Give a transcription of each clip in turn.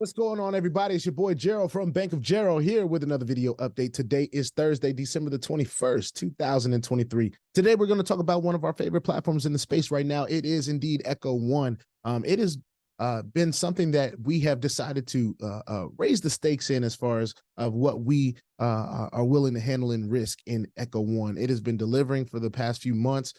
What's going on, everybody? It's your boy Gerald from Bank of Gerald here with another video update. Today is Thursday, December the 21st, 2023. Today, we're going to talk about one of our favorite platforms in the space right now. It is indeed Echo One. It has been something that we have decided to raise the stakes in as far as of what we are willing to handle in risk in Echo One. It has been delivering for the past few months.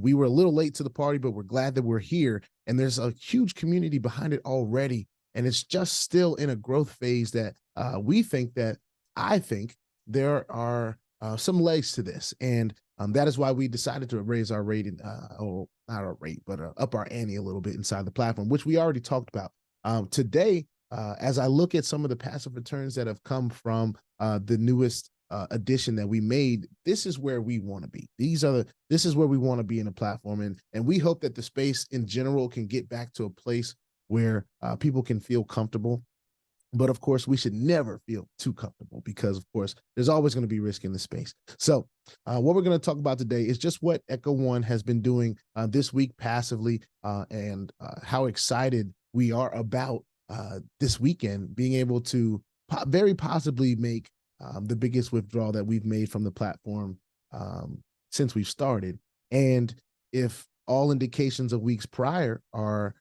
We were a little late to the party, but we're glad that we're here. And there's a huge community behind it already. And it's just still in a growth phase that I think there are some legs to this. And that is why we decided to raise our rating, or not our rate, but up our ante a little bit inside the platform, which we already talked about. Today, as I look at some of the passive returns that have come from the newest addition that we made, this is where we want to be. This is where we want to be in the platform. And we hope that the space in general can get back to a place where people can feel comfortable. But of course, we should never feel too comfortable because, of course, there's always going to be risk in the space. So what we're going to talk about today is just what Echo One has been doing this week passively, and how excited we are about this weekend being able to very possibly make the biggest withdrawal that we've made from the platform since we've started. And if all indications of weeks prior are,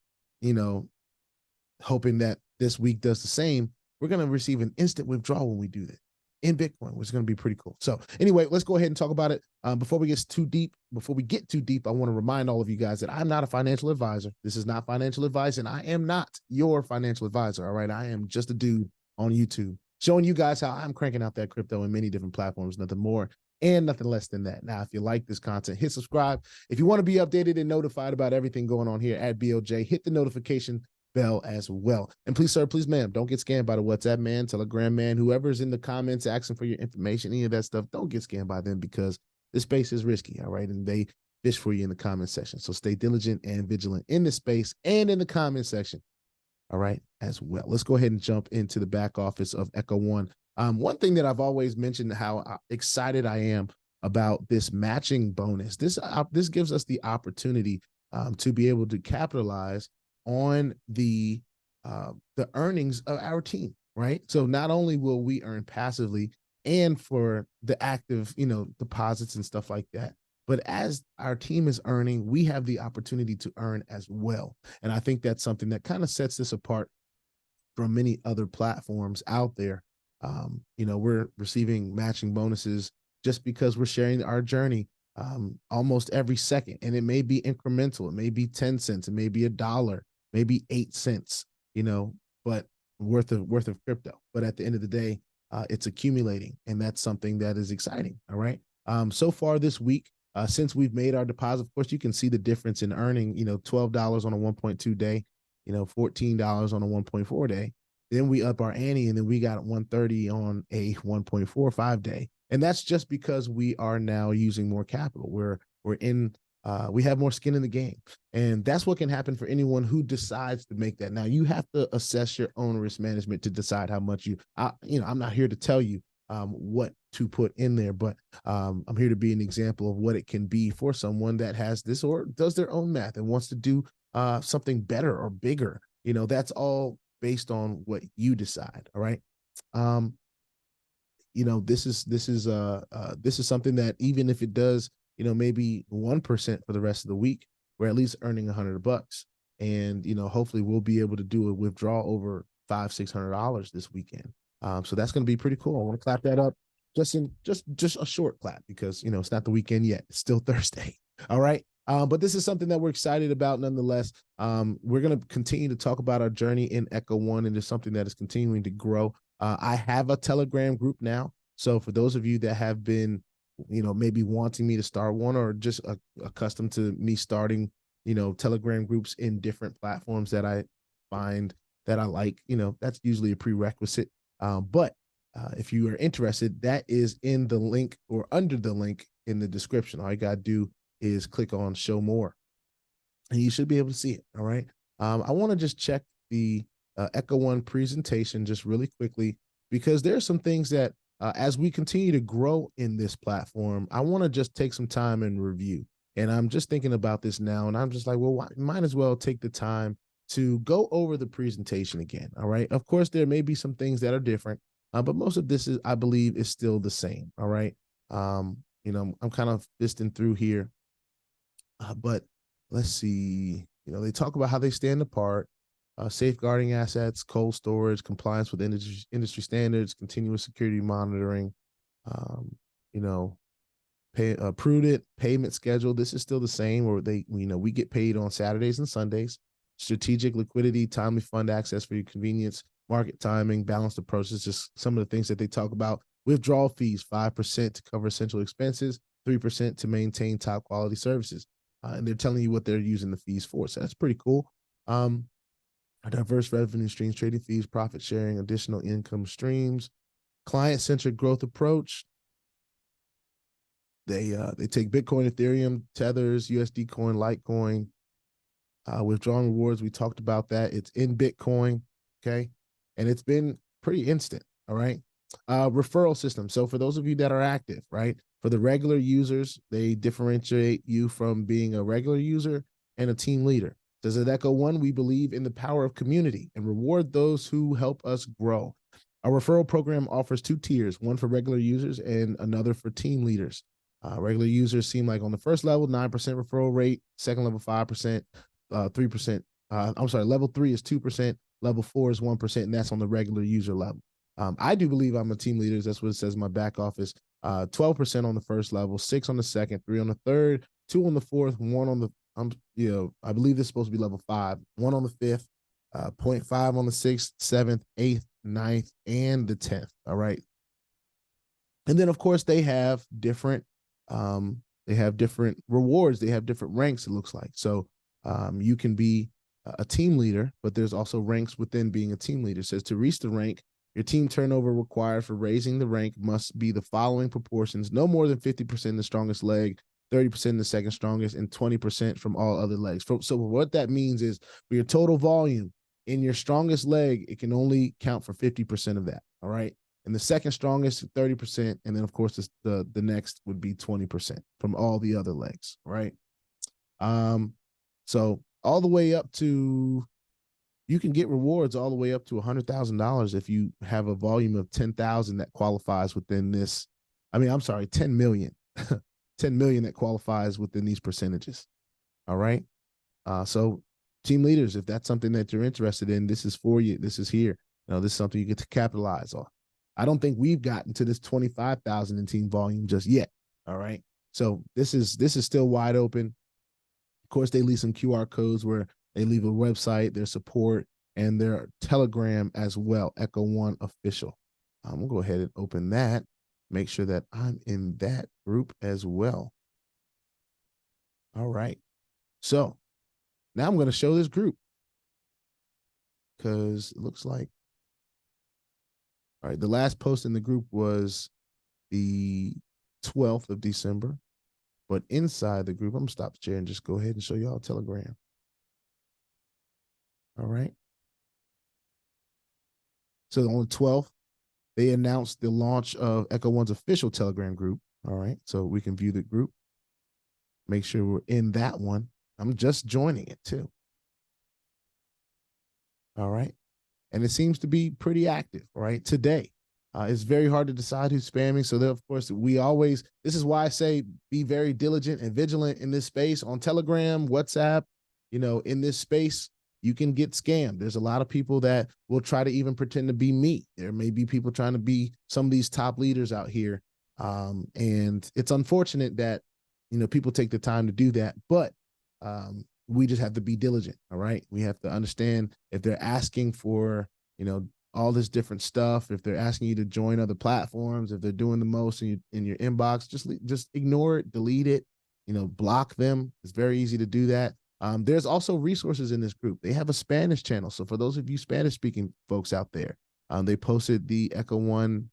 hoping that this week does the same, we're going to receive an instant withdrawal when we do that in Bitcoin, which is going to be pretty cool. So anyway, let's go ahead and talk about it. Before we get too deep, I want to remind all of you guys that I'm not a financial advisor. This is not financial advice, and I am not your financial advisor. All right. I am just a dude on YouTube showing you guys how I'm cranking out that crypto in many different platforms, nothing more and nothing less than that. Now, if you like this content, hit subscribe. If you want to be updated and notified about everything going on here at BOJ, hit the notification bell as well. And please, sir, please, ma'am, don't get scammed by the WhatsApp man, Telegram man, whoever's in the comments asking for your information, any of that stuff. Don't get scammed by them because this space is risky, all right? And they fish for you in the comment section. So stay diligent and vigilant in the space and in the comment section, all right, as well. Let's go ahead and jump into the back office of Echo One. One thing that I've always mentioned, how excited I am about this matching bonus. This gives us the opportunity to be able to capitalize on the earnings of our team, right? So not only will we earn passively and for the active, deposits and stuff like that, but as our team is earning, we have the opportunity to earn as well. And I think that's something that kind of sets this apart from many other platforms out there. We're receiving matching bonuses just because we're sharing our journey almost every second. And it may be incremental. It may be 10 cents. It may be $1. Maybe 8 cents, but worth of crypto. But at the end of the day, it's accumulating, and that's something that is exciting. All right. So far this week, since we've made our deposit, of course, you can see the difference in earning, $12 on a 1.2 day, $14 on a 1.4 day. Then we up our ante, and then we got 130 on a 1.45 day. And that's just because we are now using more capital. We have more skin in the game, and that's what can happen for anyone who decides to make that. Now, you have to assess your own risk management to decide how much I'm not here to tell you what to put in there, but I'm here to be an example of what it can be for someone that has this or does their own math and wants to do something better or bigger. That's all based on what you decide. All right. This is something that even if it does, maybe 1% for the rest of the week, we're at least earning $100. And, hopefully we'll be able to do a withdrawal over $500-600 this weekend. So that's going to be pretty cool. I want to clap that up, just a short clap because, it's not the weekend yet. It's still Thursday. All right. But this is something that we're excited about nonetheless. We're going to continue to talk about our journey in Echo One, and it's something that is continuing to grow. I have a Telegram group now. So for those of you that have been maybe wanting me to start one or just accustomed to me starting, Telegram groups in different platforms that I find that I like, that's usually a prerequisite. But if you are interested, that is in the link or under the link in the description. All you got to do is click on show more and you should be able to see it. All right. I want to just check the Echo One presentation just really quickly because there are some things that as we continue to grow in this platform, I want to just take some time and review. And I'm just thinking about this now, and I'm just like, well, might as well take the time to go over the presentation again. All right. Of course, there may be some things that are different, but most of this is, I believe, is still the same. All right. You know, I'm kind of fisting through here, but let's see. You know, they talk about how they stand apart, safeguarding assets, cold storage, compliance with industry standards, continuous security monitoring. You know, prudent payment schedule. This is still the same, or we get paid on Saturdays and Sundays. Strategic liquidity, timely fund access for your convenience, market timing, balanced approaches, just some of the things that they talk about. Withdrawal fees, 5% to cover essential expenses, 3% to maintain top quality services. And they're telling you what they're using the fees for. So that's pretty cool. Diverse revenue streams, trading fees, profit sharing, additional income streams, client-centric growth approach. They take Bitcoin, Ethereum, Tethers, USD Coin, Litecoin, withdrawing rewards. We talked about that. It's in Bitcoin, okay? And it's been pretty instant, all right? Referral system. So for those of you that are active, right? For the regular users, they differentiate you from being a regular user and a team leader. Says at Echo One, we believe in the power of community and reward those who help us grow. Our referral program offers 2 tiers, one for regular users and another for team leaders. Regular users seem like on the first level, 9% referral rate, second level, 5%, 3%. I'm sorry, level 3 is 2%, level 4 is 1%, and that's on the regular user level. I do believe I'm a team leader. That's what it says in my back office. 12% on the first level, 6 on the second, 3 on the third, 2 on the fourth, 1 on the, I believe this is supposed to be level 5, 1 on the fifth, 0.5 on the 6th, 7th, 8th, 9th, and the 10th. All right. And then of course they have different rewards. They have different ranks, it looks like. So you can be a team leader, but there's also ranks within being a team leader. It says to reach the rank, your team turnover required for raising the rank must be the following proportions: no more than 50% the strongest leg, 30% the second strongest, and 20% from all other legs. So what that means is for your total volume in your strongest leg, it can only count for 50% of that. All right. And the second strongest, 30%. And then of course the next would be 20% from all the other legs. Right. So all the way up to, you can get rewards all the way up to $100,000 if you have a volume of 10,000 that qualifies within this. 10 million, 10 million that qualifies within these percentages. All right. So team leaders, if that's something that you're interested in, this is for you. This is here. This is something you get to capitalize on. I don't think we've gotten to this 25,000 in team volume just yet. All right. So this is still wide open. Of course, they leave some QR codes where they leave a website, their support, and their Telegram as well, Echo One Official. We'll go ahead and open that. Make sure that I'm in that group as well. All right. So now I'm going to show this group because it looks like, all right, the last post in the group was the 12th of December. But inside the group, I'm going to stop the share and just go ahead and show y'all Telegram. All right. So on the 12th, they announced the launch of Echo One's official Telegram group. All right. So we can view the group. Make sure we're in that one. I'm just joining it too. All right. And it seems to be pretty active, right? Today. It's very hard to decide who's spamming. So of course, this is why I say be very diligent and vigilant in this space on Telegram, WhatsApp, in this space. You can get scammed. There's a lot of people that will try to even pretend to be me. There may be people trying to be some of these top leaders out here. And it's unfortunate that, people take the time to do that, but we just have to be diligent. All right. We have to understand if they're asking for, all this different stuff, if they're asking you to join other platforms, if they're doing the most in your inbox, just ignore it, delete it, block them. It's very easy to do that. There's also resources in this group. They have a Spanish channel. So for those of you Spanish speaking folks out there, they posted the Echo One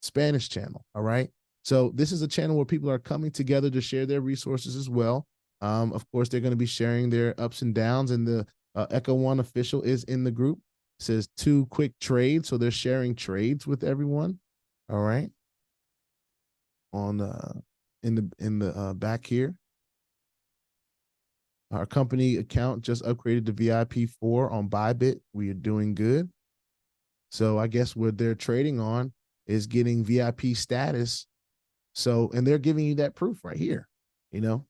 Spanish channel. All right. So this is a channel where people are coming together to share their resources as well. Of course, they're going to be sharing their ups and downs, and the Echo One Official is in the group. It says 2 quick trades. So they're sharing trades with everyone. All right. On in the back here. Our company account just upgraded to VIP 4 on Bybit. We are doing good. So I guess what they're trading on is getting VIP status. So, and they're giving you that proof right here. You know,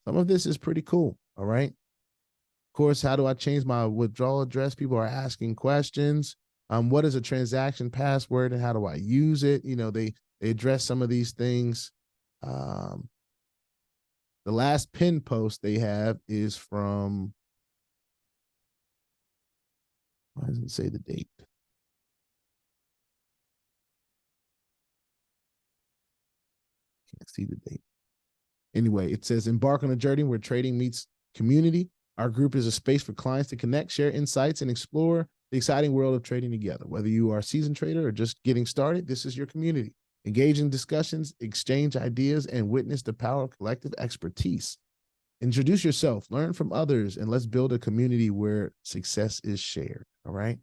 some of this is pretty cool. All right. Of course, how do I change my withdrawal address? People are asking questions. What is a transaction password and how do I use it? You know, they address some of these things. The last pin post they have is from, why doesn't it say the date? Can't see the date. Anyway, it says embark on a journey where trading meets community. Our group is a space for clients to connect, share insights, and explore the exciting world of trading together. Whether you are a seasoned trader or just getting started, this is your community. Engage in discussions, exchange ideas, and witness the power of collective expertise. Introduce yourself, learn from others, and let's build a community where success is shared. All right.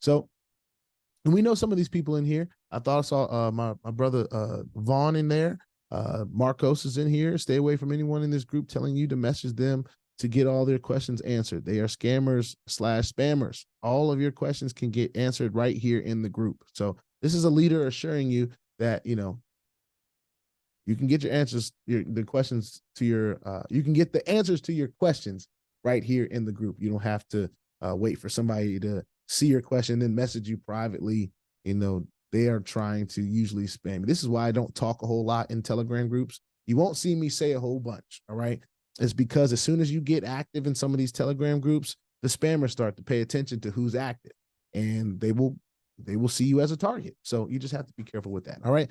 So, and we know some of these people in here. I thought I saw my brother Vaughn in there. Marcos is in here. Stay away from anyone in this group telling you to message them to get all their questions answered. They are scammers/spammers. All of your questions can get answered right here in the group. So this is a leader assuring you that, you know, you can get your answers, the questions to your, you can get the answers to your questions right here in the group. You don't have to wait for somebody to see your question, then message you privately. You know, they are trying to usually spam. This is why I don't talk a whole lot in Telegram groups. You won't see me say a whole bunch, all right? It's because as soon as you get active in some of these Telegram groups, the spammers start to pay attention to who's active, and they will see you as a target. So you just have to be careful with that, all right?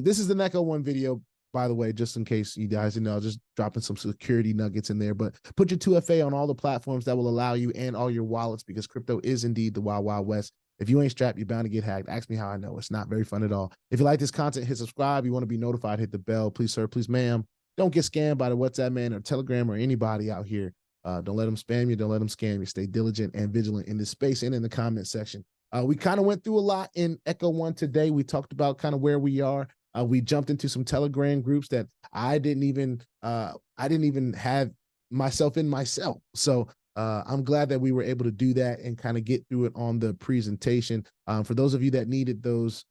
This is the Neko One video, by the way, just in case you guys didn't know, just dropping some security nuggets in there. But put your 2FA on all the platforms that will allow you and all your wallets, because crypto is indeed the wild, wild west. If you ain't strapped, you're bound to get hacked. Ask me how I know. It's not very fun at all. If you like this content, hit subscribe. You want to be notified, hit the bell. Please, sir, please, ma'am. Don't get scammed by the WhatsApp man or Telegram or anybody out here. Don't let them spam you. Don't let them scam you. Stay diligent and vigilant in this space and in the comment section. We kind of went through a lot in Echo One today. We talked about kind of where we are. We jumped into some Telegram groups that I didn't even have myself in myself. So I'm glad that we were able to do that and kind of get through it on the presentation. For those of you that needed those,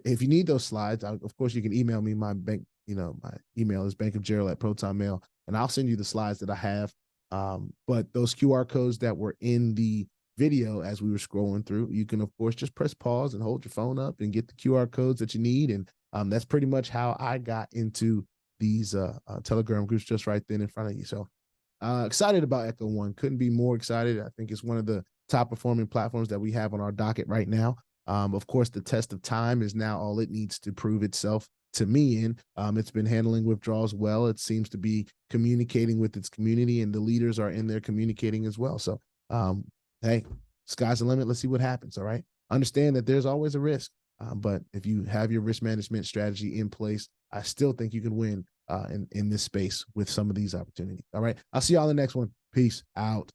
if you need those slides, of course you can email me. My bank, my email is bankofgerald@protonmail, and I'll send you the slides that I have. But those QR codes that were in the video as we were scrolling through, you can of course just press pause and hold your phone up and get the QR codes that you need. And that's pretty much how I got into these Telegram groups, just right then in front of you. So excited about Echo One. Couldn't be more excited. I think it's one of the top performing platforms that we have on our docket right now. Of course, the test of time is now all it needs to prove itself to me in. It's been handling withdrawals well. It seems to be communicating with its community, and the leaders are in there communicating as well. So hey, sky's the limit. Let's see what happens. All right. Understand that there's always a risk. But if you have your risk management strategy in place, I still think you can win in this space with some of these opportunities. All right. I'll see y'all in the next one. Peace out.